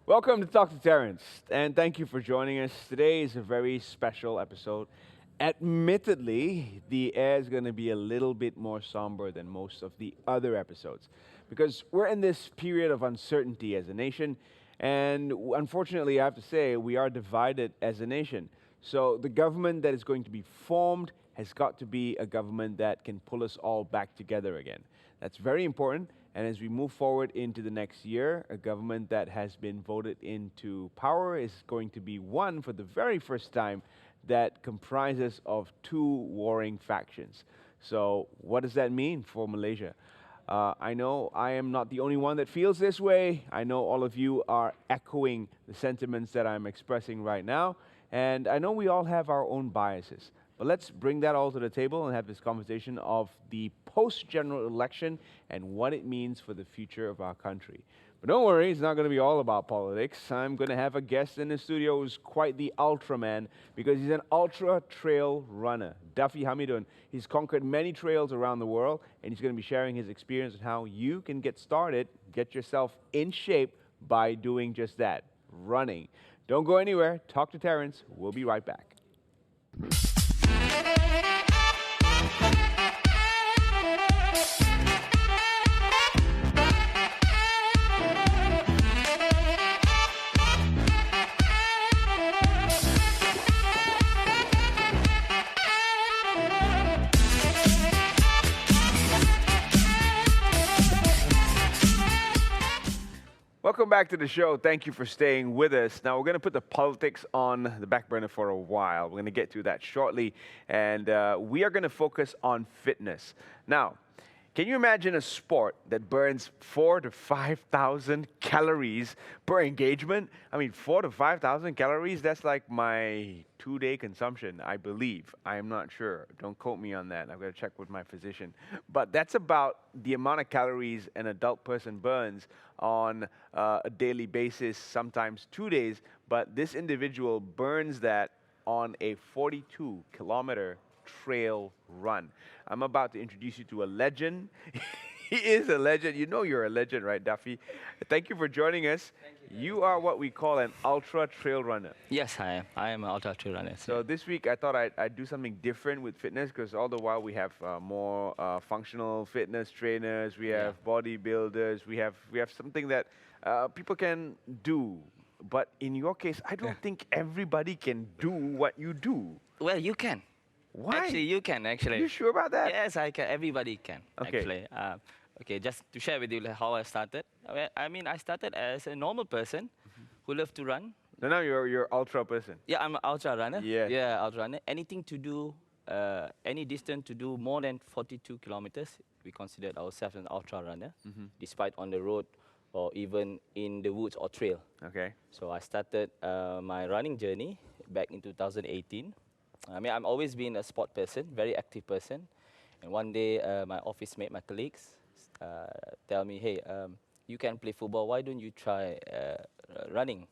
Welcome to Talk to Terrence, and thank you for joining us. Today is a very special episode. Admittedly, the air is going to be a little bit more somber than most of the other episodes because we're in this period of uncertainty as a nation, and unfortunately, I have to say, we are divided as a nation. So, the government that is going to be formed has got to be a government that can pull us all back together again. That's very important. And as we move forward into the next year, a government that has been voted into power is going to be one for the very first time that comprises of two warring factions. So what does that mean for Malaysia? I know I am not the only one that feels this way. I know all of you are echoing the sentiments that I'm expressing right now. And I know we all have our own biases. But let's bring that all to the table and have this conversation of the post-general election and what it means for the future of our country. But don't worry, it's not going to be all about politics. I'm going to have a guest in the studio who's quite the ultraman because he's an ultra trail runner. DAFI HAMIDUN. He's conquered many trails around the world, and he's going to be sharing his experience on how you can get started, get yourself in shape by doing just that, running. Don't go anywhere. Talk to Terrence. We'll be right back. Welcome back to the show. Thank you for staying with us. Now, we're going to put the politics on the back burner for a while. We're going to get to that shortly. And we are going to focus on fitness. Now, can you imagine a sport that burns 4,000 to 5,000 calories per engagement? I mean, 4,000 to 5,000 calories, that's like my 2-day consumption, I believe. I am not sure. Don't quote me on that. I've got to check with my physician. But that's about the amount of calories an adult person burns on a daily basis, sometimes 2 days. But this individual burns that on a 42-kilometer trail run. I'm about to introduce you to a legend. He is a legend. You know you're a legend, right, Daffy? Thank you for joining us. You are what we call an ultra trail runner. Yes, I am. I am an ultra trail runner. So this week I thought I'd do something different with fitness because all the while we have more functional fitness trainers, we have bodybuilders, we have something that people can do. But in your case, I don't think everybody can do what you do. Well, you can. Why? Actually, you can, actually. Are you sure about that? Yes, I can. Everybody can, Okay. actually. Okay, just to share with you how I started. I mean, I started as a normal person who loved to run. So now you're ultra person. Yeah, I'm an ultra runner. Yeah. Yeah, ultra runner. Anything to do, any distance to do more than 42 kilometers, we considered ourselves an ultra runner, despite on the road or even in the woods or trail. Okay. So I started my running journey back in 2018. I mean, I've always been a sport person, very active person. And one day, my office mate, my colleagues, tell me, hey, you can play football, why don't you try running?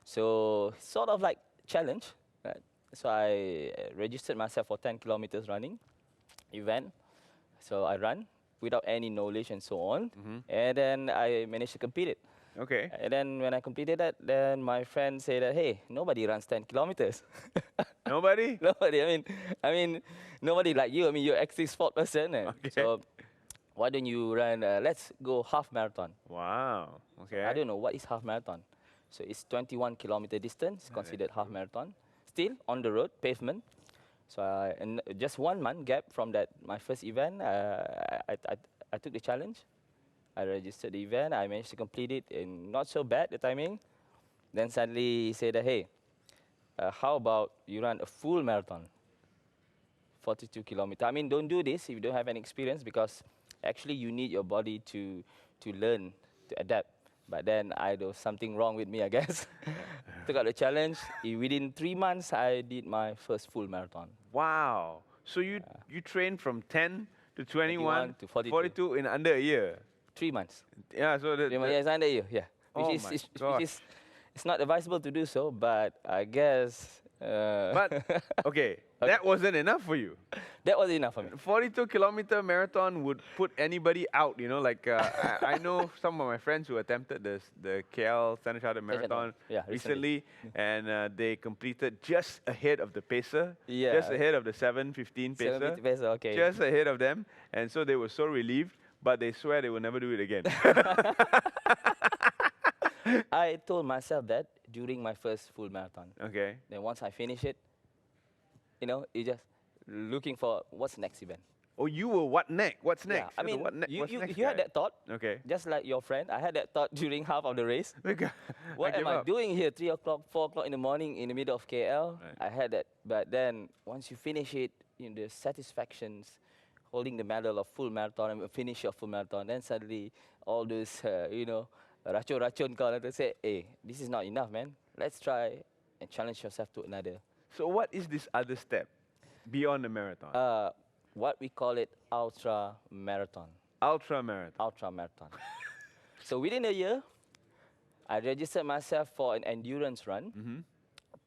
So, sort of like challenge, right? So I registered myself for 10 kilometers running event. So I ran without any knowledge and so on. And then I managed to complete it. Okay. And then when I completed that, then my friend said that, hey, nobody runs 10 kilometers. Nobody? Nobody. I mean, nobody like you. I mean, you're an active sport person. And Okay. so why don't you run, let's go half marathon. Wow. Okay. I don't know, what is half marathon? So it's 21-kilometer distance, considered half marathon. Still on the road, pavement. So in just 1 month gap from that, my first event, I took the challenge. I registered the event. I managed to complete it in not so bad, the timing. Then suddenly he said, hey, how about you run a full marathon, 42 kilometers. I mean, don't do this if you don't have any experience because actually you need your body to learn, to adapt. But then there was something wrong with me, I guess. Took out the challenge. Within 3 months, I did my first full marathon. Wow. So you trained from 10 to 21 to 42. in under a year. 3 months. Yeah. So that. Yes, under you. Yeah. Oh Which my is gosh. it's not advisable to do so, but I guess But, okay, that wasn't enough for you. That was enough for me. 42-kilometer marathon would put anybody out, you know, like I know some of my friends who attempted the KL Standard Chartered Marathon Yeah, recently, and they completed just ahead of the pacer, Yeah. just ahead of the 7:15 pacer, 7:50 pacer, okay. just ahead of them, and so they were so relieved, but they swear they will never do it again. I told myself that during my first full marathon. Okay. Then once I finish it, you know, you just looking for what's the next event. Oh, you were what's next? Yeah, I You're the mean, what's next you had guy. that thought, Okay. just like your friend. I had that thought during half of the race. What I am gave I up. doing here, 3 o'clock, 4 o'clock in the morning in the middle of KL? Right. I had that. But then once you finish it, you know, the satisfactions, holding the medal of full marathon and finish your full marathon, then suddenly all those, you know, racun-racun kau like to say, hey, this is not enough, man. Let's try and challenge yourself to another. So what is this other step beyond the marathon? What we call it ultra marathon. Ultra marathon. Ultra marathon. So within a year, I registered myself for an endurance run,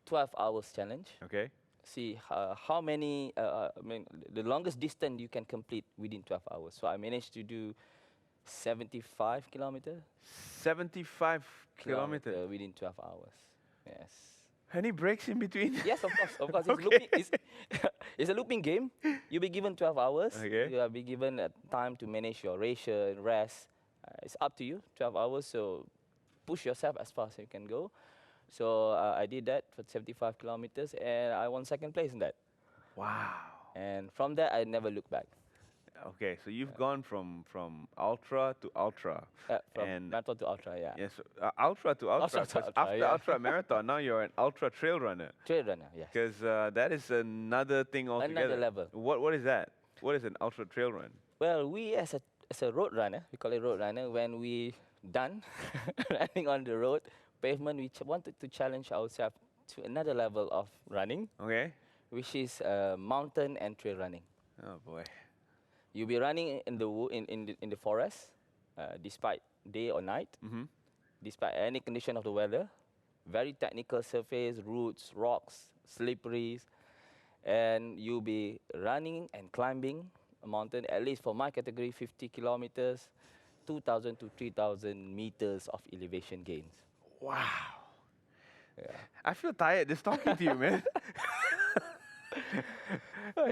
12 hours challenge. Okay. See how many, I mean, the longest distance you can complete within 12 hours. So I managed to do 75 kilometers. 75 kilometers. Within 12 hours. Yes. Any breaks in between? Yes, of course. Of course, Okay. it's a looping game. You'll be given 12 hours. Okay. You'll be given time to manage your ration, rest. It's up to you, 12 hours. So push yourself as far as you can go. So I did that for 75 kilometers, and I won second place in that. Wow. And from that, I never looked back. Okay, so you've gone from ultra to ultra. From And marathon to ultra, yeah. yes, ultra to ultra. Ultra to 'Cause ultra, after yeah. ultra marathon, now you're an ultra trail runner. Trail runner, yes. Because that is another thing altogether. Another level. What is that? What is an ultra trail run? Well, we as a road runner, we call it road runner, when we done running on the road, pavement, we wanted to challenge ourselves to another level of running, Okay. which is mountain and trail running. Oh boy. You'll be running in the forest, despite day or night, despite any condition of the weather. Very technical surface, roots, rocks, slippery, and you'll be running and climbing a mountain. At least for my category, 50 kilometers, 2,000 to 3,000 meters of elevation gains. Wow. Yeah. I feel tired just talking to you, man.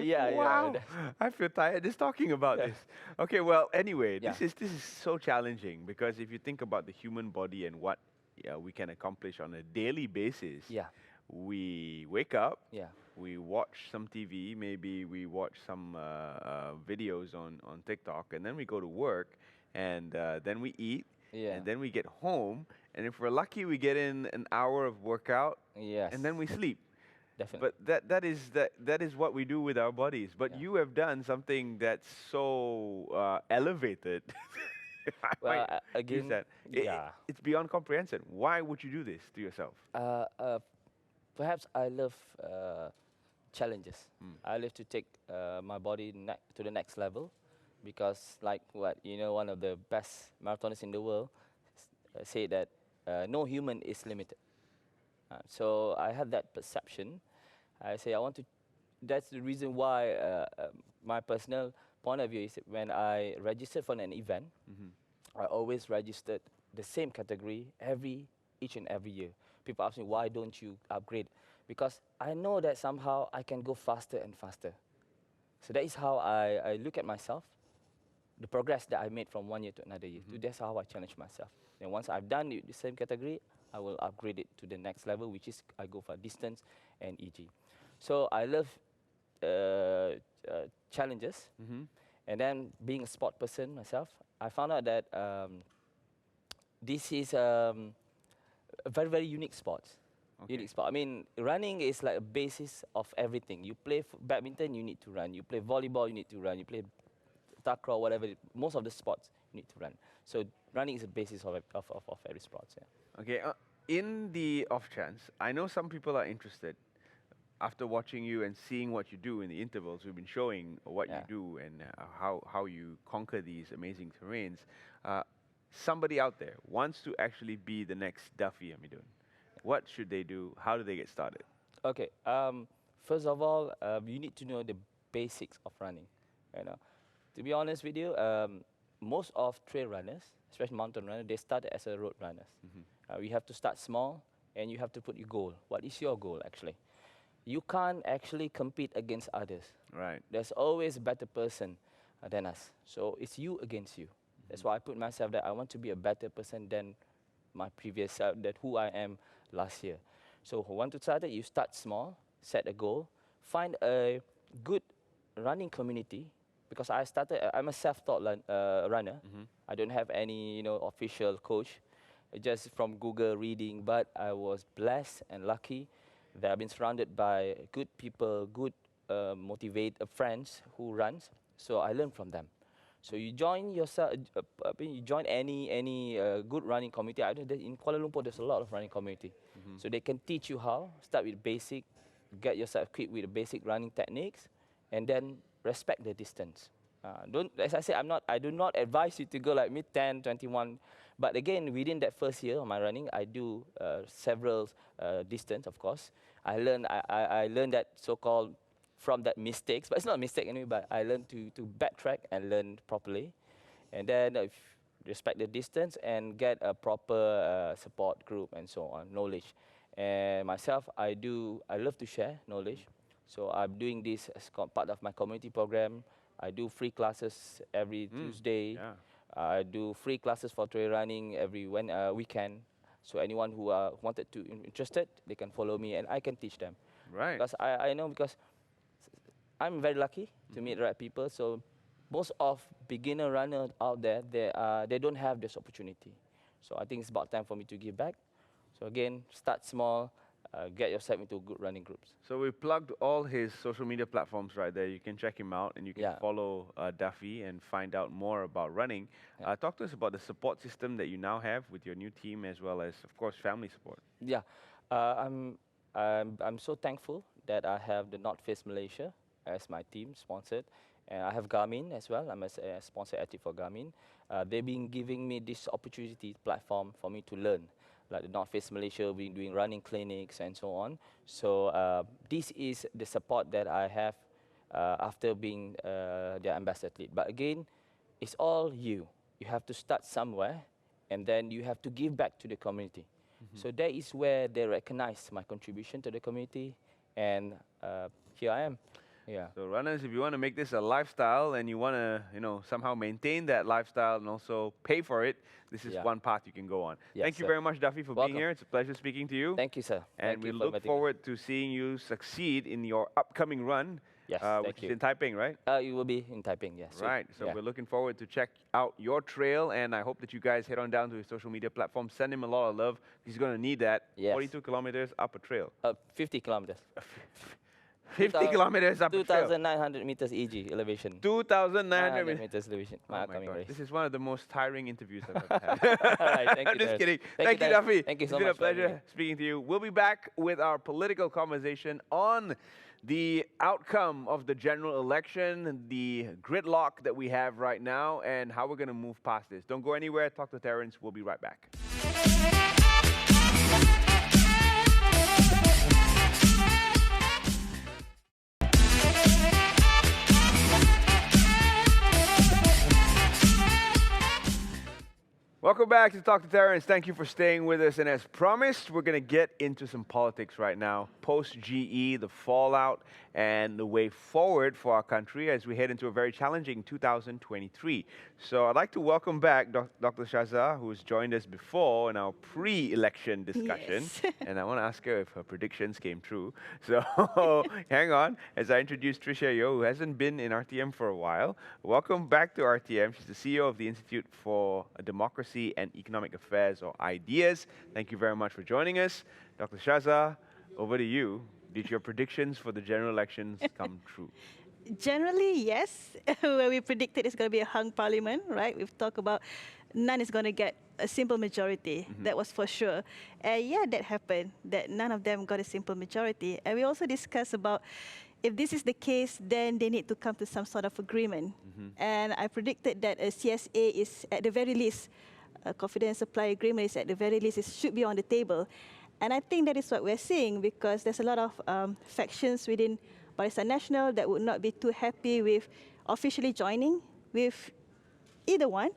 Yeah, Wow. yeah. I feel tired just talking about this. Okay, well, anyway, Yeah. this is so challenging because if you think about the human body and what we can accomplish on a daily basis, Yeah. we wake up, Yeah. we watch some TV, maybe we watch some videos on TikTok, and then we go to work, and then we eat, Yeah. and then we get home, and if we're lucky, we get in an hour of workout, Yes. and then we sleep. Definitely. But that is what we do with our bodies. But Yeah. you have done something that's so elevated. I Well, might use again, that. yeah. It's beyond comprehension. Why would you do this to yourself? Perhaps I love challenges. I love to take my body to the next level, because like what one of the best marathonists in the world say that no human is limited. So I had that perception. I say I want to. That's the reason why my personal point of view is that when I registered for an event, I always registered the same category each and every year. People ask me, why don't you upgrade? Because I know that somehow I can go faster and faster. So that is how I look at myself, the progress that I made from one year to another year. That's how I challenge myself. And once I've done the same category, I will upgrade it to the next level, which is I go for distance and EG. So I love challenges. And then being a sport person myself, I found out that this is a very, very unique sport. Okay. Unique sport. I mean, running is like a basis of everything. You play badminton, you need to run. You play volleyball, you need to run. You play takraw, whatever. Most of the sports, you need to run. So running is the basis of every sport. Yeah. Okay. In the off chance, I know some people are interested. After watching you and seeing what you do in the intervals, we've been showing what you do and how you conquer these amazing terrains. Somebody out there wants to actually be the next DAFI HAMIDUN. What should they do? How do they get started? Okay. First of all, you need to know the basics of running. You know, to be honest with you, most of trail runners, especially mountain runners, they start as a road runners. You have to start small, and you have to put your goal. What is your goal actually? You can't actually compete against others. Right. There's always a better person than us. So it's you against you. That's why I put myself that I want to be a better person than my previous self, that who I am last year. So who want to start it, you start small, set a goal, find a good running community, because I'm a self-taught runner. I don't have any, official coach, just from Google reading, but I was blessed and lucky that I've been surrounded by good people, good friends who runs, so I learn from them. So you join yourself, you join any good running community. In Kuala Lumpur, there's a lot of running community. So they can teach you how, start with basic, get yourself equipped with the basic running techniques, and then respect the distance. As I said, I do not advise you to go like me 10, 21. But again, within that first year of my running, I do several distance, of course. I learned that so-called from that mistakes, but it's not a mistake anyway, but I learned to backtrack and learn properly. And then respect the distance and get a proper support group and so on, knowledge. And myself, I love to share knowledge. So I'm doing this as part of my community program. I do free classes every Tuesday. Yeah. I do free classes for trail running every weekend. So anyone who interested, they can follow me and I can teach them. Right. Because I know, because I'm very lucky to meet the right people. So most of beginner runners out there, they don't have this opportunity. So I think it's about time for me to give back. So again, start small, get yourself into good running groups. So we plugged all his social media platforms right there. You can check him out and you can follow DAFI and find out more about running. Talk to us about the support system that you now have with your new team, as well as, of course, family support. Yeah, I'm so thankful that I have the North Face Malaysia as my team sponsored. And I have Garmin as well. I'm a sponsor active for Garmin. They've been giving me this opportunity platform for me to learn. Like the North Face Malaysia, we've been doing running clinics and so on. So this is the support that I have after being their ambassador athlete. But again, it's all you. You have to start somewhere, and then you have to give back to the community. So that is where they recognize my contribution to the community, and here I am. Yeah. So runners, if you want to make this a lifestyle and you want to, somehow maintain that lifestyle and also pay for it, this is one path you can go on. Yes, Thank you very much, DAFI, for being here. It's a pleasure speaking to you. Thank you, sir. And we look forward to seeing you succeed in your upcoming run, which is in Taiping, right? You will be in Taiping, yes. Right. So we're looking forward to check out your trail, and I hope that you guys head on down to his social media platform. Send him a lot of love. He's going to need that. Yes. 42 kilometers up a trail. 50 kilometers. 50 kilometers up a trail. 2,900 meters EG elevation. 2,900 meters elevation. Oh my God. This is one of the most tiring interviews I've ever had. All right, thank you. I'm just kidding. Thank you, DAFI. Thank you so much. It's been a pleasure speaking to you. We'll be back with our political conversation on the outcome of the general election, the gridlock that we have right now, and how we're going to move past this. Don't go anywhere. Talk to Terrence. We'll be right back. Welcome back to Talk to Terrence. Thank you for staying with us. And as promised, we're going to get into some politics right now. Post-GE, the fallout, and the way forward for our country as we head into a very challenging 2023. So I'd like to welcome back Dr. SYAZA, who's joined us before in our pre-election discussion. Yes. And I want to ask her if her predictions came true. So hang on as I introduce TRICIA, who hasn't been in RTM for a while. Welcome back to RTM. She's the CEO of the Institute for Democracy and Economic Affairs, or IDEAS. Thank you very much for joining us. Dr. SYAZA, over to you. Did your predictions for the general elections come true? Generally, yes. Where we predicted it's going to be a hung parliament, right? We've talked about none is going to get a simple majority. That was for sure. And yeah, that happened, that none of them got a simple majority. And we also discussed about if this is the case, then they need to come to some sort of agreement. And I predicted that a CSA is at the very least, a confidence supply agreement is at the very least, it should be on the table. And I think that is what we're seeing, because there's a lot of factions within Barisan Nasional that would not be too happy with officially joining with either one.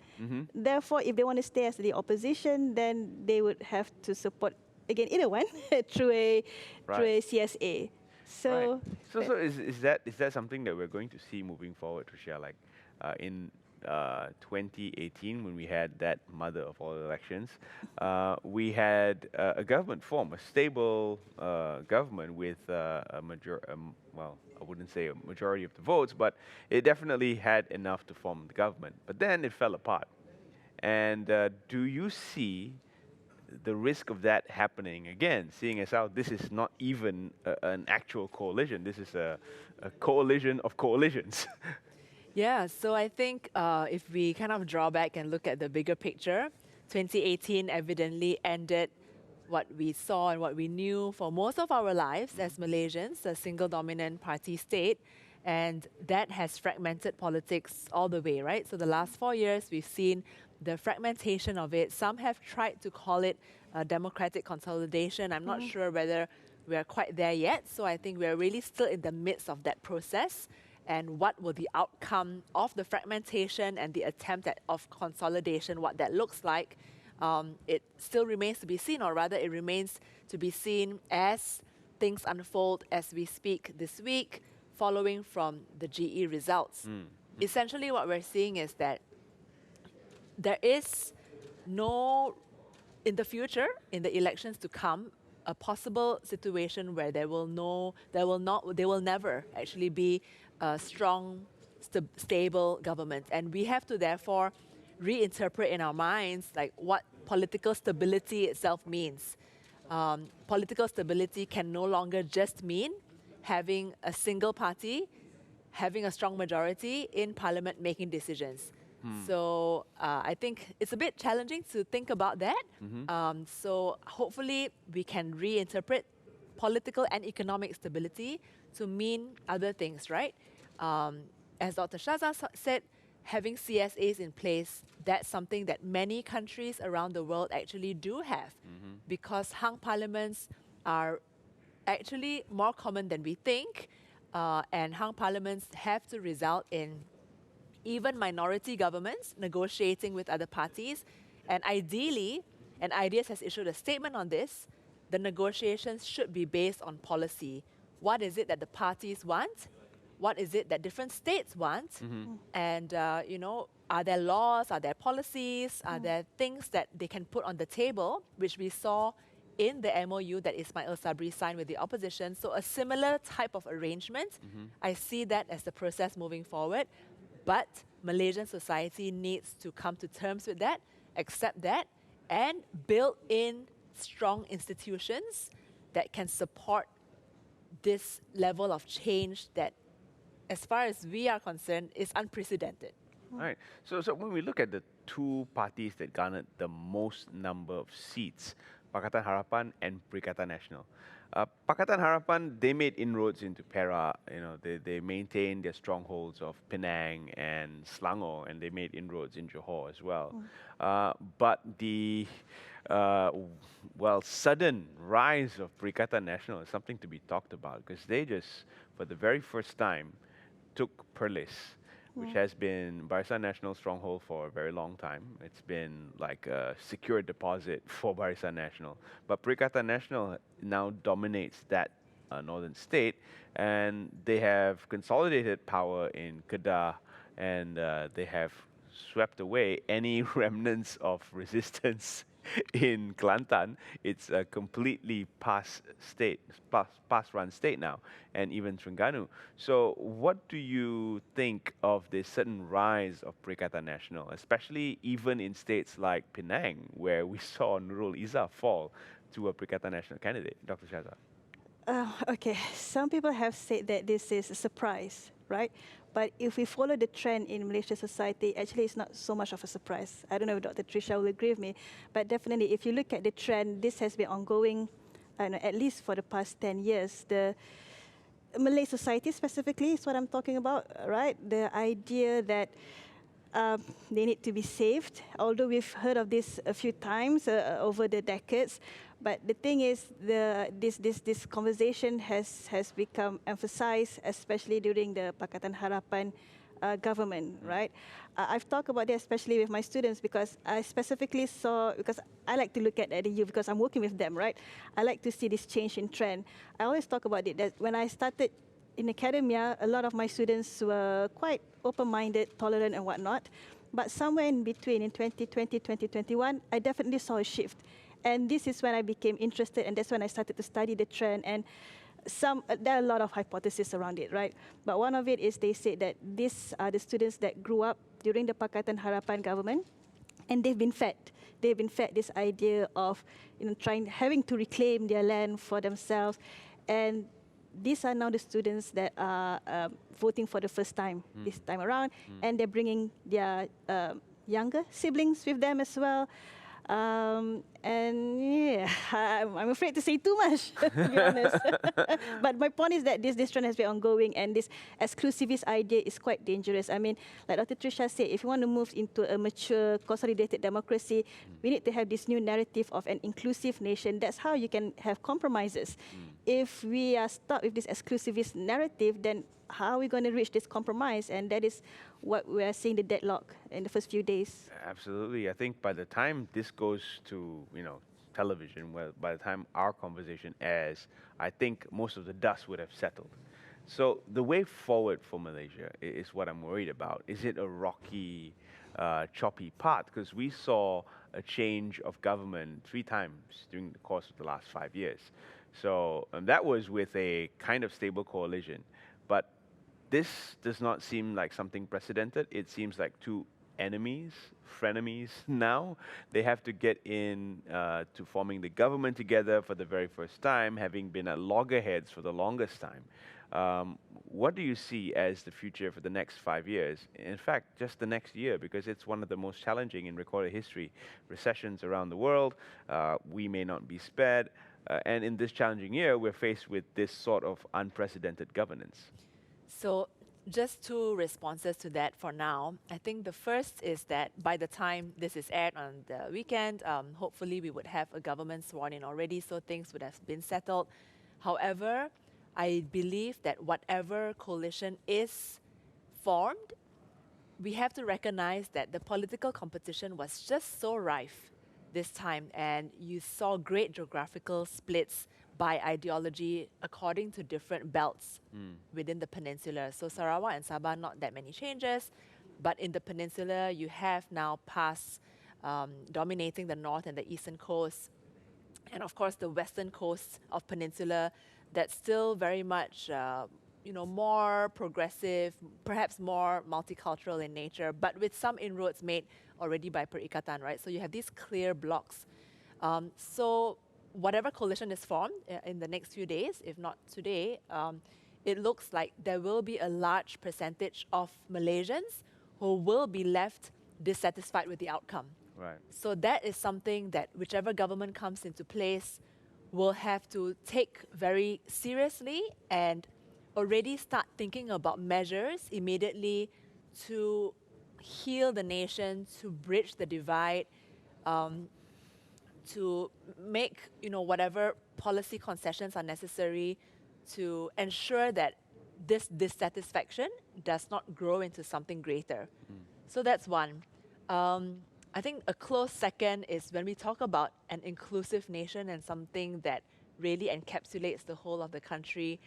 Therefore, if they want to stay as the opposition, then they would have to support again either one through a CSA. So, So is that something that we're going to see moving forward, Tricia? Like in 2018, when we had that mother of all elections, we had a government form, a stable government with well, I wouldn't say a majority of the votes, but it definitely had enough to form the government. But then it fell apart. And do you see the risk of that happening again, seeing as how this is not even an actual coalition, this is a coalition of coalitions? Yeah, so I think if we kind of draw back and look at the bigger picture, 2018 evidently ended what we saw and what we knew for most of our lives as Malaysians, a single dominant party state. And that has fragmented politics all the way, right? So the last 4 years, we've seen the fragmentation of it. Some have tried to call it democratic consolidation. I'm not sure whether we are quite there yet. So I think we're really still in the midst of that process. And what will the outcome of the fragmentation and the attempt of consolidation, what that looks like, it still remains to be seen, or rather it remains to be seen as things unfold as we speak this week, following from the GE results. Essentially what we're seeing is that there is no, in the future, in the elections to come, a possible situation where there will never actually be a strong, stable government. And we have to therefore reinterpret in our minds like what political stability itself means. Political stability can no longer just mean having a single party, having a strong majority in parliament making decisions. So I think it's a bit challenging to think about that. So hopefully we can reinterpret political and economic stability to mean other things, right? As Dr. SYAZA said, having CSAs in place, that's something that many countries around the world actually do have, because hung parliaments are actually more common than we think, and hung parliaments have to result in even minority governments negotiating with other parties. And ideally, and IDEAS has issued a statement on this, the negotiations should be based on policy. What is it that the parties want? What is it that different states want? And, you know, are there laws? Are there policies? Are there things that they can put on the table, which we saw in the MOU that Ismail Sabri signed with the opposition? So a similar type of arrangement. I see that as the process moving forward. But Malaysian society needs to come to terms with that, accept that, and build in strong institutions that can support this level of change that, as far as we are concerned, is unprecedented. All right. So when we look at the two parties that garnered the most number of seats, Pakatan Harapan and Perikatan Nasional. Pakatan Harapan, they made inroads into Perak. You know, they maintained their strongholds of Penang and Selangor, and they made inroads in Johor as well. But the sudden rise of Perikatan Nasional is something to be talked about, because they just, for the very first time, took Perlis, which has been Barisan Nasional's stronghold for a very long time. It's been like a secure deposit for Barisan Nasional. But Perikatan Nasional now dominates that northern state, and they have consolidated power in Kedah, and they have swept away any remnants of resistance in Kelantan. It's a completely past-run state now, and even Terengganu. So what do you think of this sudden rise of Perikatan Nasional, especially even in states like Penang, where we saw Nurul Izzah fall to a Perikatan Nasional candidate? Dr. SYAZA. Okay, some people have said that this is a surprise, right? But if we follow the trend in Malaysian society, actually it's not so much of a surprise. I don't know if Dr. Tricia will agree with me, but definitely if you look at the trend, this has been ongoing at least for the past 10 years. The Malay society specifically is what I'm talking about, right? The idea that they need to be saved, although we've heard of this a few times over the decades, But the thing is, this conversation has become emphasized, especially during the Pakatan Harapan government, right? I've talked about this especially with my students because I specifically saw, because I like to look at the youth because I'm working with them, right? I like to see this change in trend. I always talk about it that when I started in academia, a lot of my students were quite open-minded, tolerant and whatnot. But somewhere in between, in 2020, 2021, I definitely saw a shift. And this is when I became interested, and that's when I started to study the trend. And there are a lot of hypotheses around it, right? But one of it is they said that these are the students that grew up during the Pakatan Harapan government, and they've been fed. They've been fed this idea of, having to reclaim their land for themselves, and these are now the students that are voting for the first time this time around, and they're bringing their younger siblings with them as well. And yeah, I'm afraid to say too much, to be honest. But my point is that this trend has been ongoing, and this exclusivist idea is quite dangerous. I mean, like Dr. Tricia said, if you want to move into a mature, consolidated democracy, we need to have this new narrative of an inclusive nation. That's how you can have compromises. If we are stuck with this exclusivist narrative, then how are we going to reach this compromise? And that is what we are seeing, the deadlock in the first few days. Absolutely. I think by the time this goes to, television, well, by the time our conversation airs, I think most of the dust would have settled. So the way forward for Malaysia is what I'm worried about. Is it a rocky, choppy path? Because we saw a change of government 3 times during the course of the last 5 years. So that was with a kind of stable coalition. But this does not seem like something precedented. It seems like 2 enemies, frenemies now. They have to get in to forming the government together for the very first time, having been at loggerheads for the longest time. What do you see as the future for the next 5 years? In fact, just the next year, because it's one of the most challenging in recorded history. Recessions around the world, we may not be spared. And in this challenging year, we're faced with this sort of unprecedented governance. So just 2 responses to that for now. I think the first is that by the time this is aired on the weekend, hopefully we would have a government sworn in already, so things would have been settled. However, I believe that whatever coalition is formed, we have to recognize that the political competition was just so rife this time, and you saw great geographical splits by ideology according to different belts within the peninsula. So Sarawak and Sabah, not that many changes, but in the peninsula, you have now PAS dominating the north and the eastern coast, and of course the western coast of peninsula that's still very much more progressive, perhaps more multicultural in nature, but with some inroads made already by Perikatan, right? So you have these clear blocks. So whatever coalition is formed in the next few days, if not today, it looks like there will be a large percentage of Malaysians who will be left dissatisfied with the outcome. Right. So that is something that whichever government comes into place will have to take very seriously and already start thinking about measures immediately to heal the nation, to bridge the divide, to make whatever policy concessions are necessary to ensure that this dissatisfaction does not grow into something greater. So that's one. I think a close second is when we talk about an inclusive nation and something that really encapsulates the whole of the country.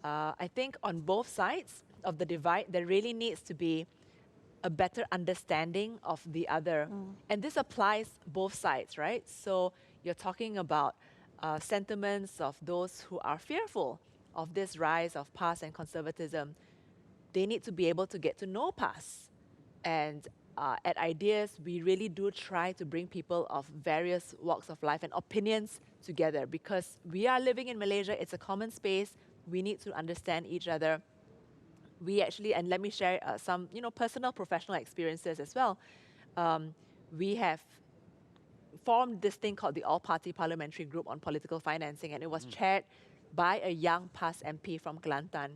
I think on both sides of the divide, there really needs to be a better understanding of the other. And this applies both sides, right? So you're talking about sentiments of those who are fearful of this rise of PAS and conservatism. They need to be able to get to know PAS. And at Ideas, we really do try to bring people of various walks of life and opinions together because we are living in Malaysia. It's a common space. We need to understand each other. We actually, and let me share some, personal professional experiences as well. We have formed this thing called the All-Party Parliamentary Group on Political Financing, and it was chaired by a young PAS MP from Kelantan.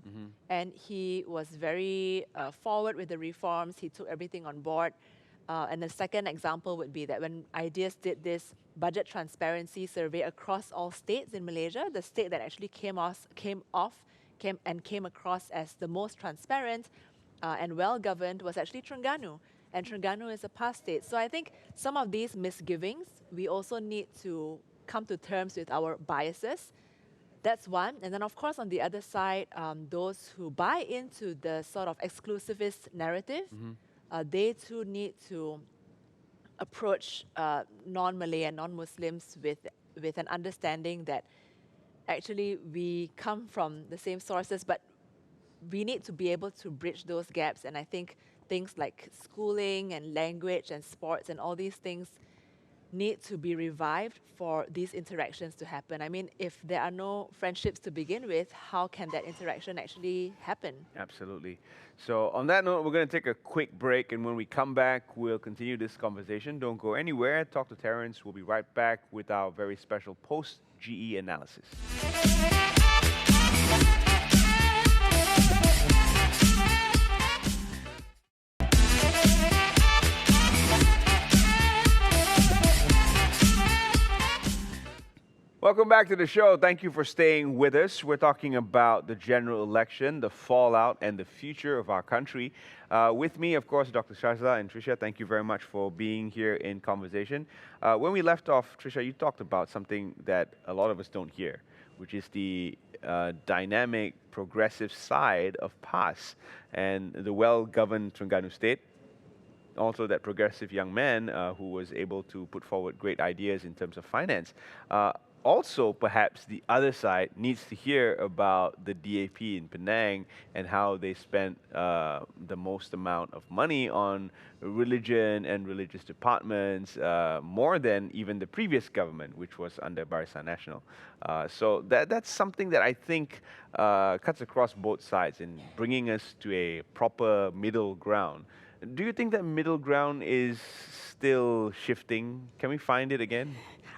And he was very forward with the reforms. He took everything on board. And the second example would be that when Ideas did this budget transparency survey across all states in Malaysia, the state that actually came across as the most transparent and well-governed was actually Terengganu. And Terengganu is a past state. So I think some of these misgivings, we also need to come to terms with our biases. That's one. And then, of course, on the other side, those who buy into the sort of exclusivist narrative, they too need to approach non-Malay and non-Muslims with an understanding that actually we come from the same sources, but we need to be able to bridge those gaps. And I think things like schooling and language and sports and all these things need to be revived for these interactions to happen. I mean, if there are no friendships to begin with, how can that interaction actually happen? Absolutely. So on that note, we're going to take a quick break, and when we come back, we'll continue this conversation. Don't go anywhere. Talk to Terrence. We'll be right back with our very special post-GE analysis. Welcome back to the show. Thank you for staying with us. We're talking about the general election, the fallout, and the future of our country. With me, of course, Dr. SYAZA and TRICIA. Thank you very much for being here in conversation. When we left off, TRICIA, you talked about something that a lot of us don't hear, which is the dynamic, progressive side of PAS and the well-governed Terengganu state. Also, that progressive young man who was able to put forward great ideas in terms of finance. Also, perhaps the other side needs to hear about the DAP in Penang and how they spent the most amount of money on religion and religious departments, more than even the previous government, which was under Barisan Nasional. So that's something that I think cuts across both sides in bringing us to a proper middle ground. Do you think that middle ground is still shifting? Can we find it again?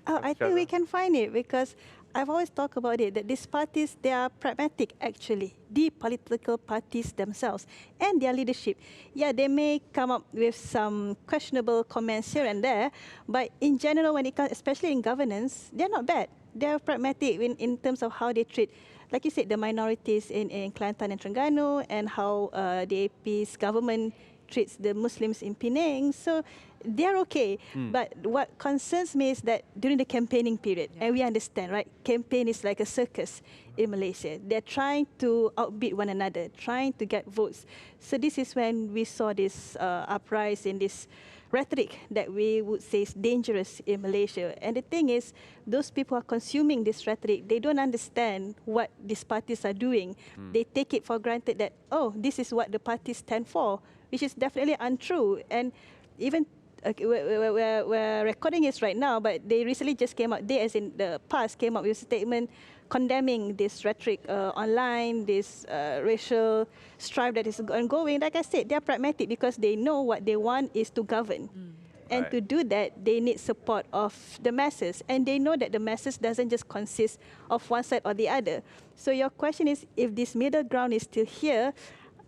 I think we can find it because I've always talked about it, that these parties, they are pragmatic actually, the political parties themselves and their leadership. Yeah, they may come up with some questionable comments here and there, but in general, when it comes, especially in governance, they're not bad. They're pragmatic in terms of how they treat, like you said, the minorities in Kelantan and Terengganu, and how the AP's government treats the Muslims in Penang. So they're okay. But what concerns me is that during the campaigning period, and we understand, right? Campaign is like a circus in Malaysia. They're trying to outbid one another, trying to get votes. So this is when we saw this uprising, this rhetoric that we would say is dangerous in Malaysia. And the thing is, those people who are consuming this rhetoric, they don't understand what these parties are doing. They take it for granted that, oh, this is what the parties stand for, which is definitely untrue. And even we're recording this right now, but they recently just came out, they as in the past came up with a statement condemning this rhetoric online, this racial strife that is ongoing. Like I said, they're pragmatic because they know what they want is to govern. And to do that, they need support of the masses. And they know that the masses doesn't just consist of one side or the other. So your question is, if this middle ground is still here,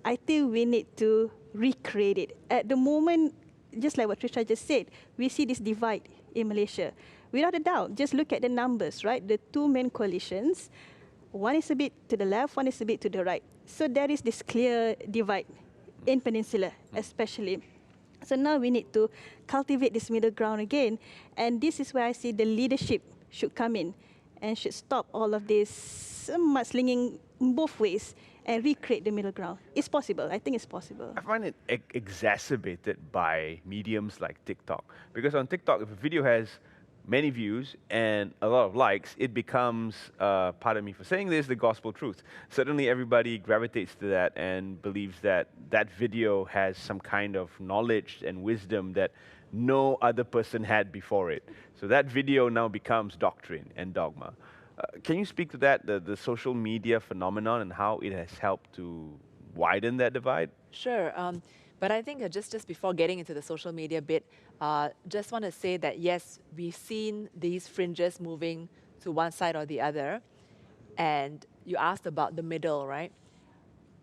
I think we need to recreate it. At the moment, just like what Trisha just said, we see this divide in Malaysia. Without a doubt, just look at the numbers, right? The two main coalitions, one is a bit to the left, one is a bit to the right. So there is this clear divide in Peninsula, especially. So now we need to cultivate this middle ground again. And this is where I see the leadership should come in and should stop all of this mudslinging both ways and recreate the middle ground. It's possible. I think it's possible. I find it exacerbated by mediums like TikTok. Because on TikTok, if a video has many views and a lot of likes, it becomes, pardon me for saying this, the gospel truth. Suddenly everybody gravitates to that and believes that that video has some kind of knowledge and wisdom that no other person had before it. So that video now becomes doctrine and dogma. Can you speak to that, the social media phenomenon, and how it has helped to widen that divide? Sure. But I think just before getting into the social media bit, just want to say that yes, we've seen these fringes moving to one side or the other. And you asked about the middle, right?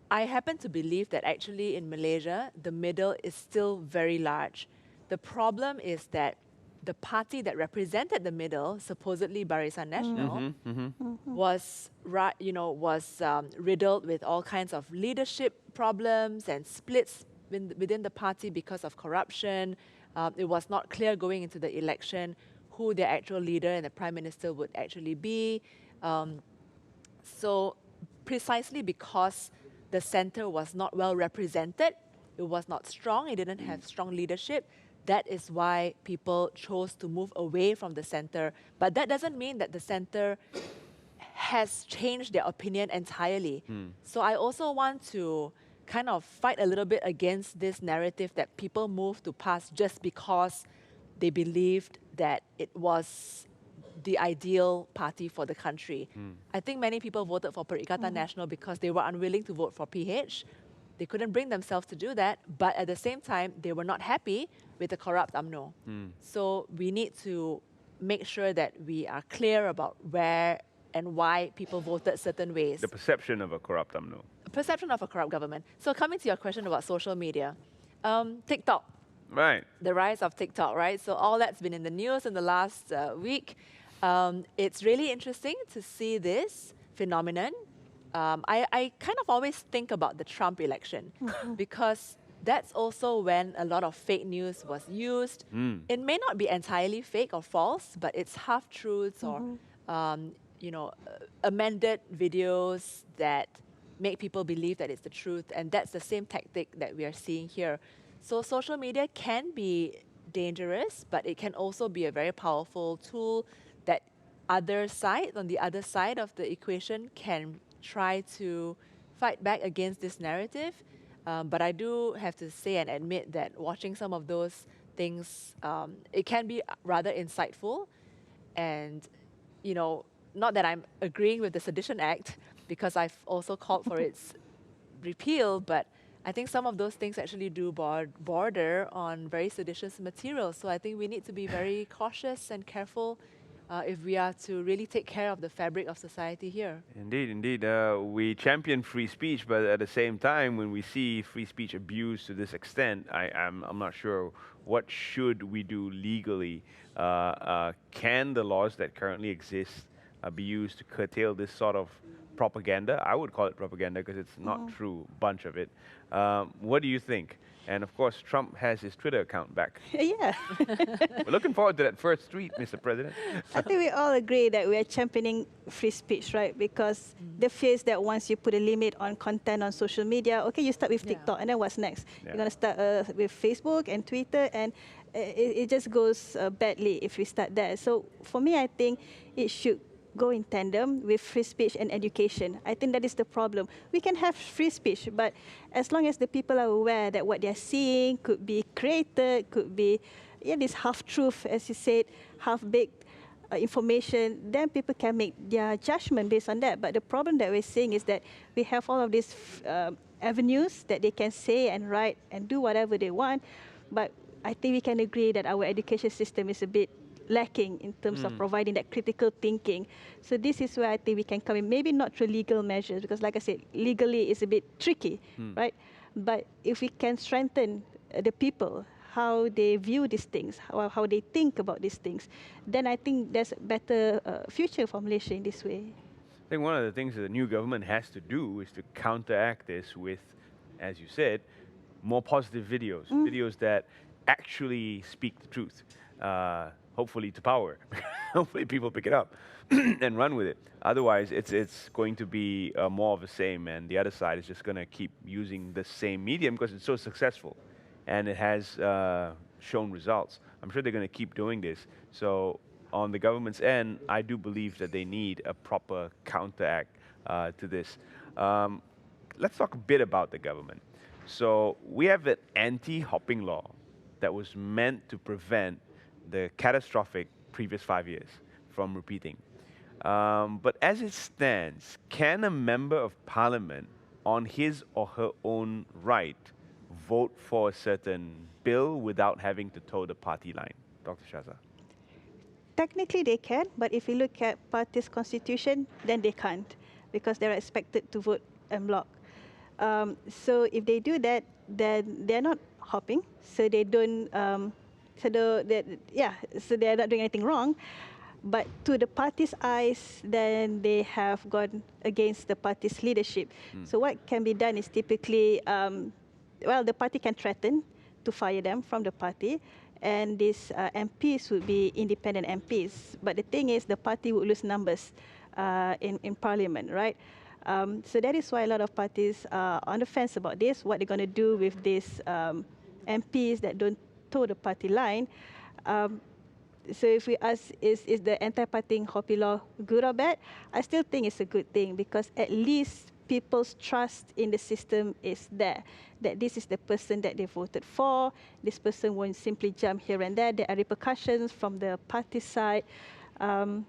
I happen to believe that actually in Malaysia, the middle is still very large. The problem is that the party that represented the middle, supposedly Barisan Nasional, was riddled with all kinds of leadership problems and splits within the party because of corruption. It was not clear going into the election who their actual leader and the prime minister would actually be. So precisely because the center was not well represented, it was not strong, it didn't have strong leadership, that is why people chose to move away from the center. But that doesn't mean that the center has changed their opinion entirely. So I also want to kind of fight a little bit against this narrative that people moved to PAS just because they believed that it was the ideal party for the country. I think many people voted for Perikatan Nasional because they were unwilling to vote for PH. They couldn't bring themselves to do that, but at the same time, they were not happy with the corrupt UMNO. So we need to make sure that we are clear about where and why people voted certain ways. The perception of a corrupt UMNO. Perception of a corrupt government. So coming to your question about social media, TikTok. Right. The rise of TikTok, right? So all that's been in the news in the last week. It's really interesting to see this phenomenon. I kind of always think about the Trump election because that's also when a lot of fake news was used. It may not be entirely fake or false, but it's half-truths or amended videos that make people believe that it's the truth. And that's the same tactic that we are seeing here. So social media can be dangerous, but it can also be a very powerful tool that on the other side of the equation can try to fight back against this narrative. But I do have to say and admit that watching some of those things, it can be rather insightful. And, not that I'm agreeing with the Sedition Act, because I've also called for its repeal, but I think some of those things actually do border on very seditious material. So I think we need to be very cautious and careful if we are to really take care of the fabric of society here. Indeed, indeed. We champion free speech, but at the same time, when we see free speech abused to this extent, I'm not sure what should we do legally. Can the laws that currently exist be used to curtail this sort of propaganda? I would call it propaganda because it's not true, bunch of it. What do you think? And of course, Trump has his Twitter account back. Yeah. We're looking forward to that first tweet, Mr. President. I think we all agree that we are championing free speech, right? Because the fear is that once you put a limit on content on social media, okay, you start with TikTok, and then what's next? You're going to start with Facebook and Twitter, and it just goes badly if we start there. So for me, I think it should go in tandem with free speech and education. I think that is the problem. We can have free speech, but as long as the people are aware that what they're seeing could be created, could be this half-truth, as you said, half-baked information, then people can make their judgment based on that. But the problem that we're seeing is that we have all of these avenues that they can say and write and do whatever they want, but I think we can agree that our education system is a bit lacking in terms of providing that critical thinking. So this is where I think we can come in, maybe not through legal measures, because like I said, legally it's a bit tricky, right? But if we can strengthen the people, how they view these things, how they think about these things, then I think there's a better future for Malaysia in this way. I think one of the things that the new government has to do is to counteract this with, as you said, more positive videos, videos that actually speak the truth. Hopefully to power. Hopefully people pick it up and run with it. Otherwise, it's going to be more of the same, and the other side is just going to keep using the same medium because it's so successful, and it has shown results. I'm sure they're going to keep doing this. So on the government's end, I do believe that they need a proper counteract to this. Let's talk a bit about the government. So we have an anti-hopping law that was meant to prevent the catastrophic previous 5 years from repeating. But as it stands, can a member of parliament on his or her own right vote for a certain bill without having to toe the party line? Dr. SYAZA. Technically they can, but if you look at party's constitution, then they can't, because they're expected to vote en bloc. So if they do that, then they're not hopping, so they don't so they're not doing anything wrong. But to the party's eyes, then they have gone against the party's leadership. So what can be done is typically, the party can threaten to fire them from the party, and these MPs would be independent MPs. But the thing is, the party would lose numbers in parliament, right? So that is why a lot of parties are on the fence about this, what they're going to do with these MPs that don't toe the party line. So if we ask, is the anti-partying Hopi law good or bad? I still think it's a good thing, because at least people's trust in the system is there, that this is the person that they voted for, this person won't simply jump here and there are repercussions from the party side. So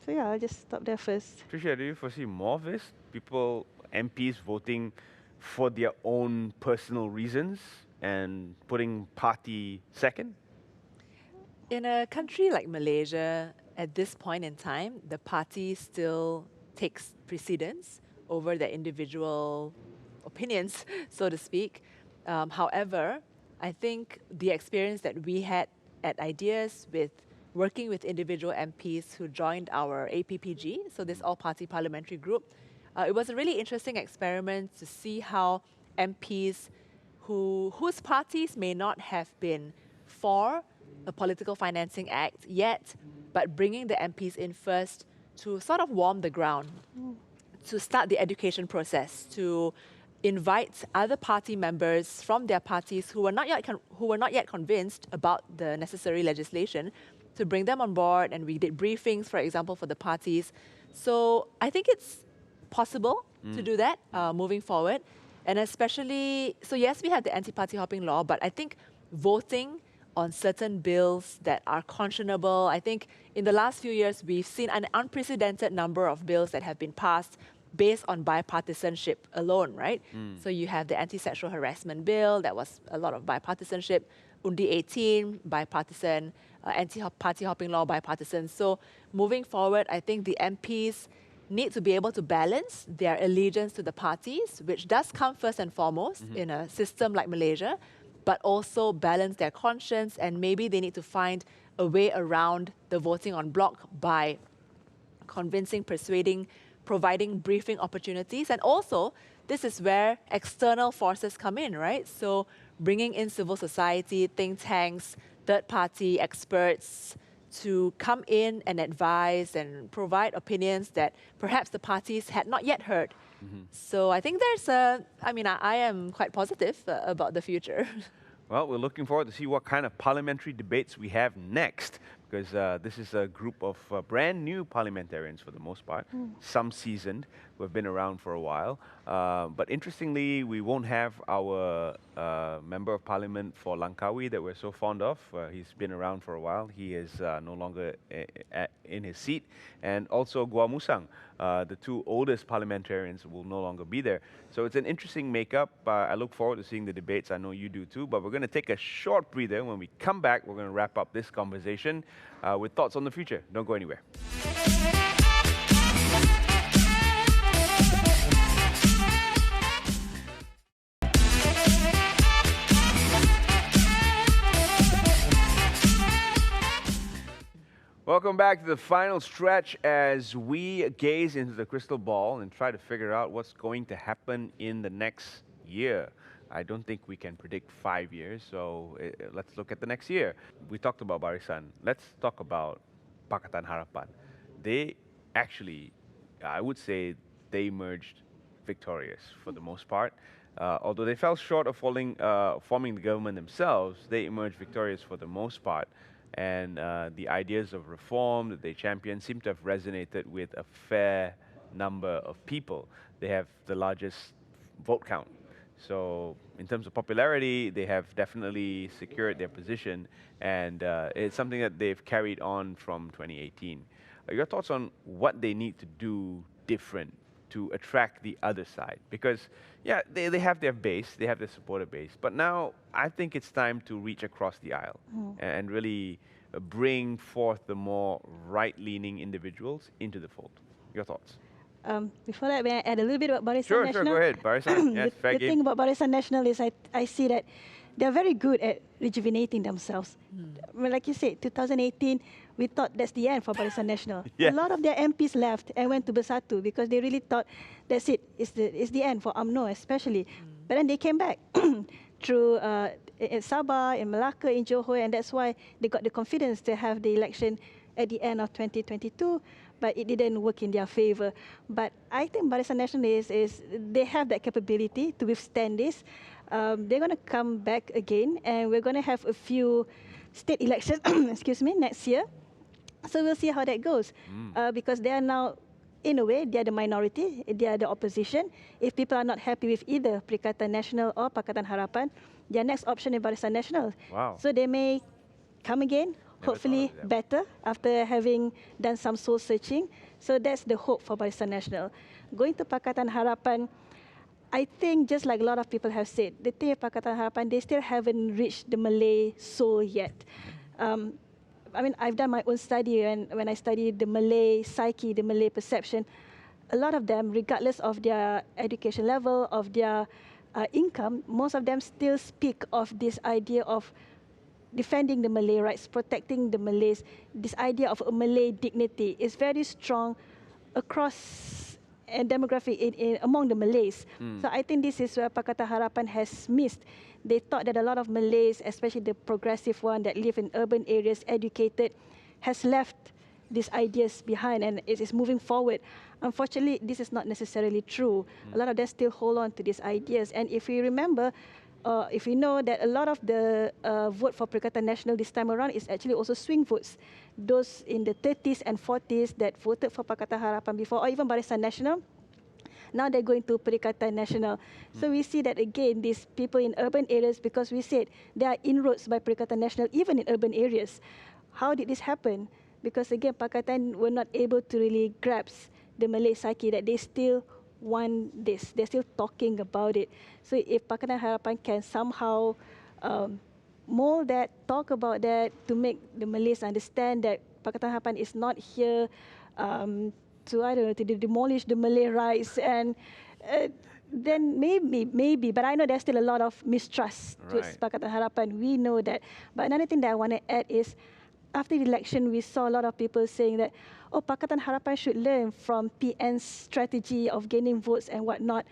yeah, I'll just stop there first. Tricia, do you foresee more of this? People, MPs voting for their own personal reasons and putting party second? In a country like Malaysia, at this point in time, the party still takes precedence over their individual opinions, so to speak. However, I think the experience that we had at Ideas with working with individual MPs who joined our APPG, so this all-party parliamentary group, it was a really interesting experiment to see how MPs whose parties may not have been for a political financing act yet, but bringing the MPs in first to sort of warm the ground, to start the education process, to invite other party members from their parties who were not yet convinced about the necessary legislation, to bring them on board. And we did briefings, for example, for the parties. So I think it's possible to do that moving forward. And especially, so yes, we have the anti-party hopping law, but I think voting on certain bills that are conscionable. I think in the last few years, we've seen an unprecedented number of bills that have been passed based on bipartisanship alone, right? So you have the anti-sexual harassment bill, that was a lot of bipartisanship, Undi 18, bipartisan, anti-party hopping law, bipartisan. So moving forward, I think the MPs need to be able to balance their allegiance to the parties, which does come first and foremost in a system like Malaysia, but also balance their conscience, and maybe they need to find a way around the voting on bloc by convincing, persuading, providing briefing opportunities. And also, this is where external forces come in, right? So bringing in civil society, think tanks, third-party experts to come in and advise and provide opinions that perhaps the parties had not yet heard. So I think I am quite positive about the future. Well, we're looking forward to see what kind of parliamentary debates we have next, because this is a group of brand new parliamentarians for the most part, some seasoned, who have been around for a while. But interestingly, we won't have our Member of Parliament for Langkawi that we're so fond of. He's been around for a while. He is no longer in his seat. And also Gua Musang, the two oldest parliamentarians, will no longer be there. So it's an interesting makeup. I look forward to seeing the debates. I know you do too. But we're going to take a short breather. When we come back, we're going to wrap up this conversation with thoughts on the future. Don't go anywhere. Welcome back to the final stretch as we gaze into the crystal ball and try to figure out what's going to happen in the next year. I don't think we can predict 5 years, so let's look at the next year. We talked about Barisan. Let's talk about Pakatan Harapan. They actually, I would say, they emerged victorious for the most part. Although they fell short of forming the government themselves, they emerged victorious for the most part. And the ideas of reform that they championed seem to have resonated with a fair number of people. They have the largest vote count. So in terms of popularity, they have definitely secured their position, and it's something that they've carried on from 2018. Your thoughts on what they need to do different to attract the other side? Because, yeah, they have their base, they have their supporter base, but now I think it's time to reach across the aisle and really bring forth the more right-leaning individuals into the fold. Your thoughts? Before that, may I add a little bit about Barisan National? Sure, go ahead. Barisan, yes, fair the game. thing about Barisan National is I see that they're very good at rejuvenating themselves. Well, like you said, 2018, we thought that's the end for Barisan Nasional. Yeah. A lot of their MPs left and went to Bersatu because they really thought that's it, it's the end for UMNO especially. But then they came back through in Sabah, in Malacca, in Johor, and that's why they got the confidence to have the election at the end of 2022, but it didn't work in their favor. But I think Barisan Nasional is they have that capability to withstand this. They're going to come back again, and we're going to have a few state elections, excuse me, next year. So we'll see how that goes, because they are now, in a way, they are the minority, they are the opposition. If people are not happy with either Perikatan Nasional or Pakatan Harapan, their next option is Barisan Nasional. Wow. So they may come again, Never hopefully thought of that. better after having done some soul searching. So that's the hope for Barisan Nasional. Going to Pakatan Harapan, I think just like a lot of people have said, the thing with Pakatan Harapan, they still haven't reached the Malay soul yet. I mean, I've done my own study, and when I studied the Malay psyche, the Malay perception, a lot of them, regardless of their education level, of their income, most of them still speak of this idea of defending the Malay rights, protecting the Malays. This idea of a Malay dignity is very strong across and demographic among the Malays. So I think this is where Pakatan Harapan has missed. They thought that a lot of Malays, especially the progressive one that live in urban areas, educated, has left these ideas behind and it is moving forward. Unfortunately, this is not necessarily true. A lot of them still hold on to these ideas. And if we remember, if we know that a lot of the vote for Perikatan Nasional this time around is actually also swing votes. Those in the 30s and 40s that voted for Pakatan Harapan before, or even Barisan Nasional, now they're going to Perikatan Nasional. So we see that again, these people in urban areas, because we said there are inroads by Perikatan Nasional even in urban areas. How did this happen? Because again, Pakatan were not able to really grasp the Malay psyche that they still want this. They're still talking about it. So if Pakatan Harapan can somehow mold that, talk about that, to make the Malays understand that Pakatan Harapan is not here to, I don't know, to demolish the Malay rights, and then maybe, but I know there's still a lot of mistrust towards Pakatan Harapan. We know that. But another thing that I want to add is, after the election, we saw a lot of people saying that, oh, Pakatan Harapan should learn from PN's strategy of gaining votes and whatnot.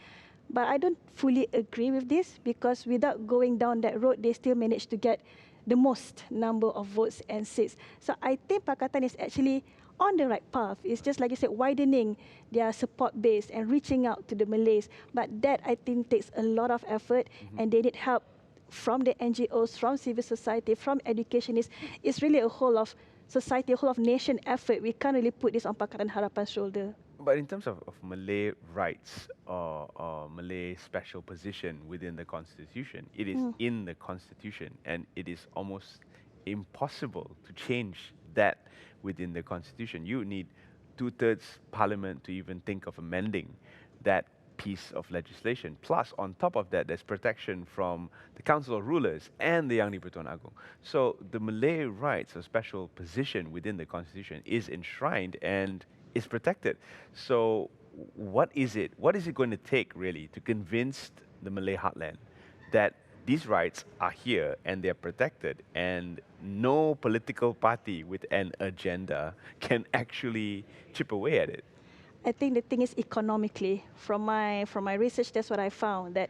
But I don't fully agree with this, because without going down that road, they still managed to get the most number of votes and seats. So I think Pakatan is actually on the right path. It's just like you said, widening their support base and reaching out to the Malays. But that, I think, takes a lot of effort, and they need help from the NGOs, from civil society, from educationists. It's really a whole of society, a whole of nation effort. We can't really put this on Pakatan Harapan's shoulder. But in terms of Malay rights or Malay special position within the Constitution, it is in the Constitution, and it is almost impossible to change that within the Constitution. You need 2/3 Parliament to even think of amending that piece of legislation. Plus, on top of that, there's protection from the Council of Rulers and the Yang di-Pertuan Agong. So the Malay rights, a special position within the Constitution, is enshrined and is protected. So what is it? What is it going to take, really, to convince the Malay heartland that these rights are here and they're protected, and no political party with an agenda can actually chip away at it? I think the thing is economically. From my research, that's what I found, that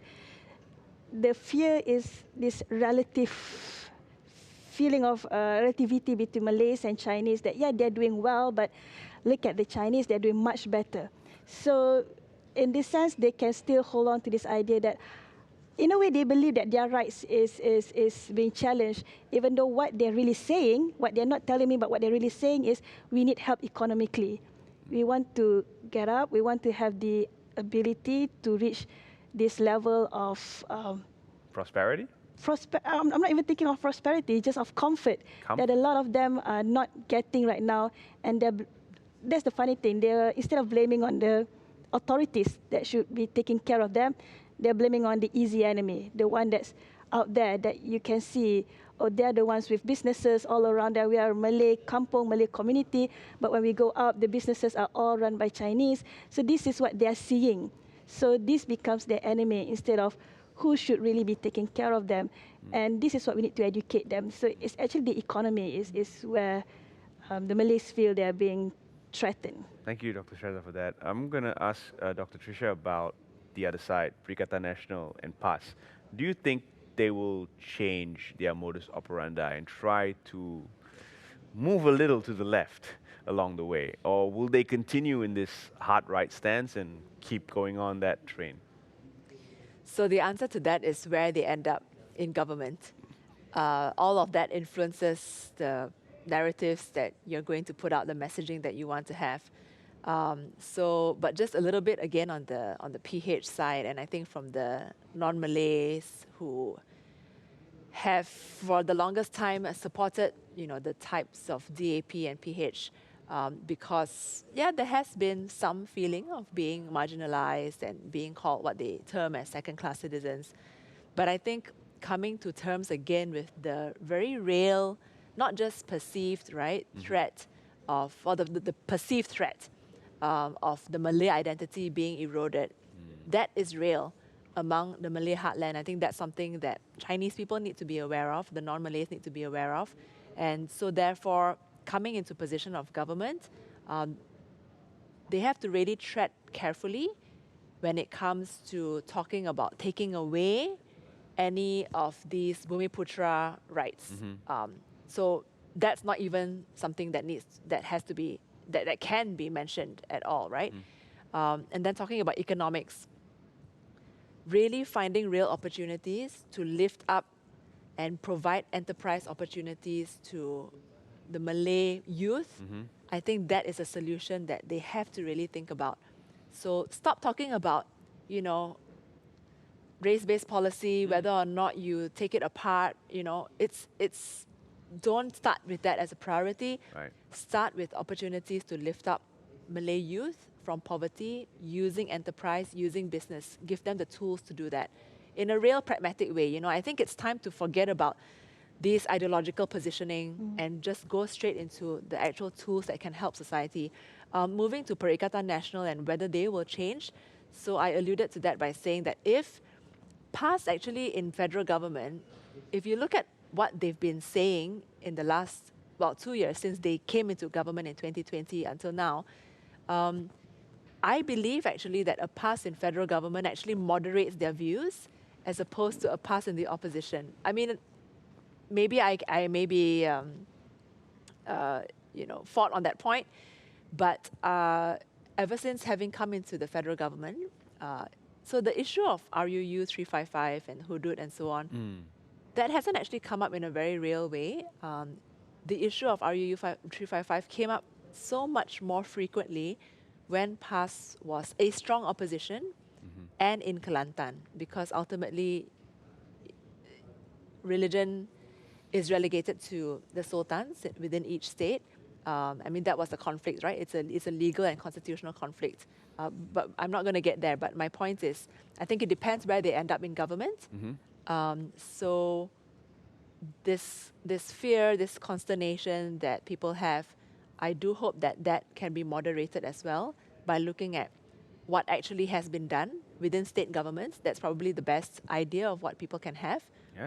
the fear is this relative feeling of relativity between Malays and Chinese, that yeah, they're doing well, but look at the Chinese, they're doing much better. So in this sense, they can still hold on to this idea that, in a way, they believe that their rights is being challenged, even though what they're really saying, what they're not telling me, but what they're really saying is, we need help economically. We want to get up, we want to have the ability to reach this level of Prosperity? I'm not even thinking of prosperity, just of comfort, that a lot of them are not getting right now. And that's the funny thing. They're, instead of blaming on the authorities that should be taking care of them, they're blaming on the easy enemy, the one that's out there that you can see, or they're the ones with businesses all around there. We are Malay kampung, Malay community, but when we go out, the businesses are all run by Chinese. So this is what they're seeing. So this becomes their enemy, instead of who should really be taking care of them. And this is what we need to educate them. So it's actually the economy is where the Malays feel they are being threatened. Thank you, Dr. SYAZA, for that. I'm going to ask Dr. TRICIA about the other side, Perikatan Nasional and PAS. Do you think they will change their modus operandi and try to move a little to the left along the way? Or will they continue in this hard right stance and keep going on that train? So the answer to that is where they end up in government. All of that influences the narratives that you're going to put out, the messaging that you want to have. But just a little bit again on the PH side, and I think from the non-Malays who have for the longest time supported, the types of DAP and PH, because there has been some feeling of being marginalized and being called what they term as second-class citizens. But I think coming to terms again with the very real, not just perceived, threat of, or the perceived threat of the Malay identity being eroded, that is real among the Malay heartland. I think that's something that Chinese people need to be aware of, the non-Malays need to be aware of. And so therefore, coming into position of government, they have to really tread carefully when it comes to talking about taking away any of these Bumiputra rights. So that's not even something that can be mentioned at all, right? And then talking about economics, really finding real opportunities to lift up and provide enterprise opportunities to the Malay youth. I think that is a solution that they have to really think about. So stop talking about, race-based policy, whether or not you take it apart. Don't start with that as a priority. Right. Start with opportunities to lift up Malay youth from poverty, using enterprise, using business. Give them the tools to do that in a real pragmatic way. I think it's time to forget about this ideological positioning and just go straight into the actual tools that can help society. Moving to Perikatan Nasional and whether they will change. So I alluded to that by saying that if PAS actually in federal government, if you look at what they've been saying in the last, 2 years since they came into government in 2020 until now, I believe actually that a PAS in federal government actually moderates their views as opposed to a PAS in the opposition. I mean, maybe I may be, fought on that point, but ever since having come into the federal government, so the issue of RUU 355 and Hudud and so on, that hasn't actually come up in a very real way. The issue of RUU 355 came up so much more frequently when PAS was a strong opposition and in Kelantan, because ultimately religion is relegated to the sultans within each state. That was the conflict, right? It's a legal and constitutional conflict. But I'm not going to get there. But my point is, I think it depends where they end up in government. So this fear, this consternation that people have, I do hope that can be moderated as well by looking at what actually has been done within state governments. That's probably the best idea of what people can have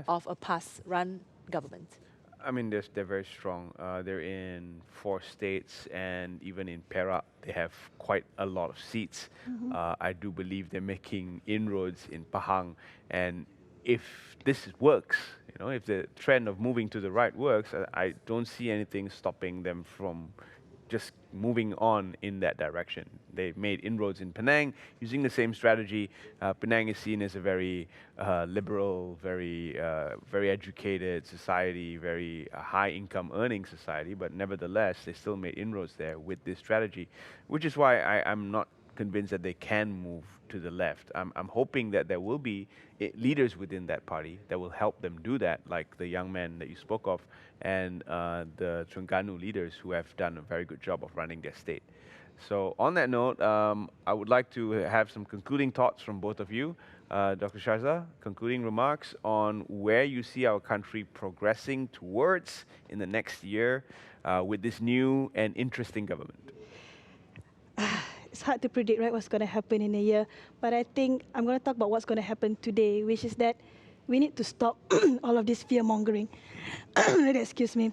of a PAS-run government. I mean, they're very strong. They're in 4 states, and even in Perak, they have quite a lot of seats. I do believe they're making inroads in Pahang, and if this works, if the trend of moving to the right works, I don't see anything stopping them from just moving on in that direction. They made inroads in Penang using the same strategy. Penang is seen as a very liberal, very educated society, very high-income earning society, but nevertheless, they still made inroads there with this strategy, which is why I'm not convinced that they can move to the left. I'm hoping that there will be leaders within that party that will help them do that, like the young man that you spoke of, and the Terengganu leaders who have done a very good job of running their state. So on that note, I would like to have some concluding thoughts from both of you. Dr. SYAZA, concluding remarks on where you see our country progressing towards in the next year with this new and interesting government. it's hard to predict, right, what's going to happen in a year. But I think I'm going to talk about what's going to happen today, which is that we need to stop all of this fear-mongering. Excuse me.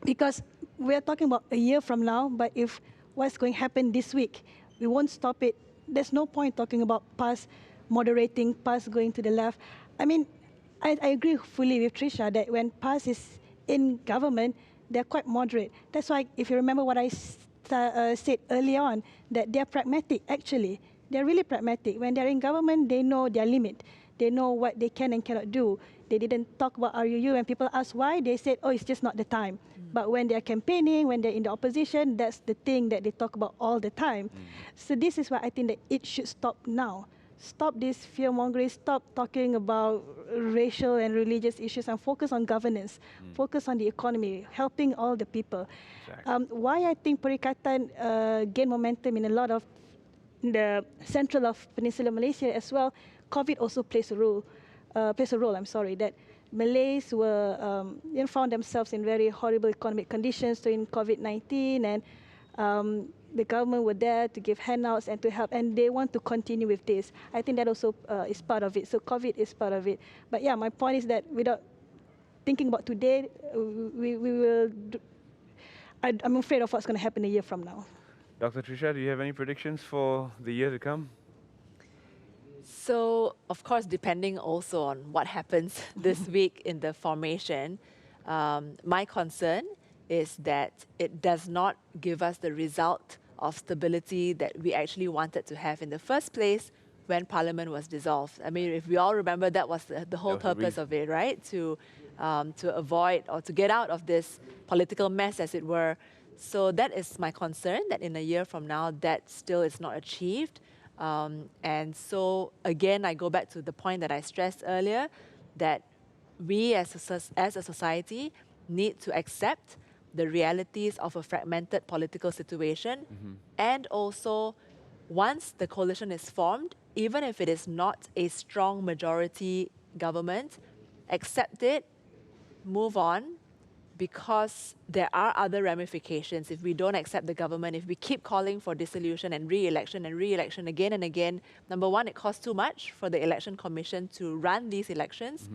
Because we're talking about a year from now, but if what's going to happen this week, we won't stop it. There's no point talking about PAS moderating, PAS going to the left. I mean, I agree fully with Tricia that when PAS is in government, they're quite moderate. That's why, if you remember what I said early on, that they're pragmatic, actually. They're really pragmatic. When they're in government, they know their limit. They know what they can and cannot do. They didn't talk about RUU. When people ask why, they said, oh, it's just not the time. But when they're campaigning, when they're in the opposition, that's the thing that they talk about all the time. So this is why I think that it should stop now. Stop this fear-mongering, stop talking about racial and religious issues, and focus on governance, focus on the economy, helping all the people. Exactly. Why I think Perikatan gained momentum in a lot of the central of Peninsular Malaysia as well, COVID also plays a role. That Malays were found themselves in very horrible economic conditions during COVID-19, and the government were there to give handouts and to help, and they want to continue with this. I think that also is part of it. So COVID is part of it. But yeah, my point is that without thinking about today, we will. I'm afraid of what's going to happen a year from now. Dr. Tricia, do you have any predictions for the year to come? So, of course, depending also on what happens this week in the formation, my concern is that it does not give us the result of stability that we actually wanted to have in the first place when Parliament was dissolved. I mean, if we all remember, that was the whole purpose of it, right? To avoid or to get out of this political mess, as it were. So that is my concern, that in a year from now, that still is not achieved. And so, again, I go back to the point that I stressed earlier, that we as a society need to accept the realities of a fragmented political situation. And also, once the coalition is formed, even if it is not a strong majority government, accept it, move on, because there are other ramifications. If we don't accept the government, if we keep calling for dissolution and re-election again and again, number one, it costs too much for the Election Commission to run these elections.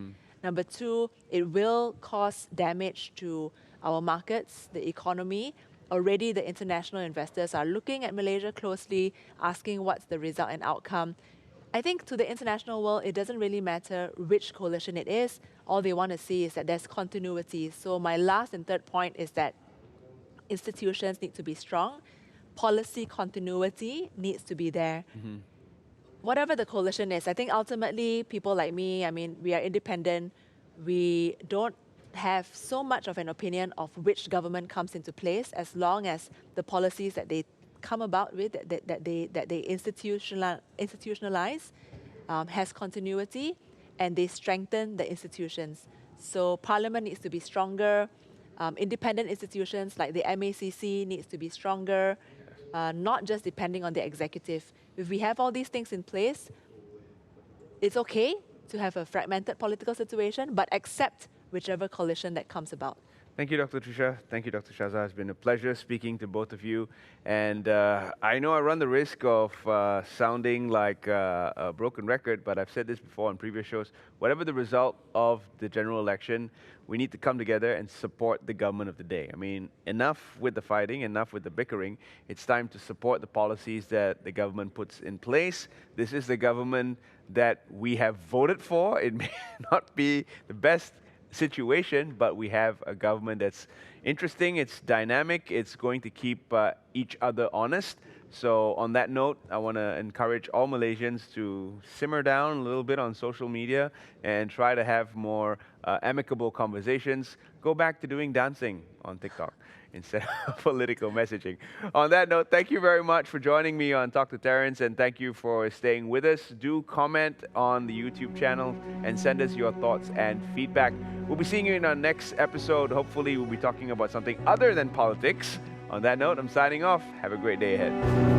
Number two, it will cause damage to our markets, the economy. Already the international investors are looking at Malaysia closely, asking what's the result and outcome. I think to the international world, it doesn't really matter which coalition it is. All they want to see is that there's continuity. So my last and third point is that institutions need to be strong. Policy continuity needs to be there. Whatever the coalition is, I think ultimately people like me, I mean, we are independent. We don't have so much of an opinion of which government comes into place, as long as the policies that they come about with, that they institutionalize, has continuity, and they strengthen the institutions. So Parliament needs to be stronger. Independent institutions like the MACC needs to be stronger, not just depending on the executive. If we have all these things in place, it's okay to have a fragmented political situation, but accept whichever coalition that comes about. Thank you, Dr. Tricia. Thank you, Dr. SYAZA. It's been a pleasure speaking to both of you. And I know I run the risk of sounding like a broken record, but I've said this before on previous shows. Whatever the result of the general election, we need to come together and support the government of the day. I mean, enough with the fighting, enough with the bickering. It's time to support the policies that the government puts in place. This is the government that we have voted for. It may not be the best situation, but we have a government that's interesting, it's dynamic, it's going to keep each other honest. So on that note, I want to encourage all Malaysians to simmer down a little bit on social media and try to have more amicable conversations. Go back to doing dancing on TikTok instead of political messaging. On that note, thank you very much for joining me on Talk to Terrence, and thank you for staying with us. Do comment on the YouTube channel and send us your thoughts and feedback. We'll be seeing you in our next episode. Hopefully, we'll be talking about something other than politics. On that note, I'm signing off. Have a great day ahead.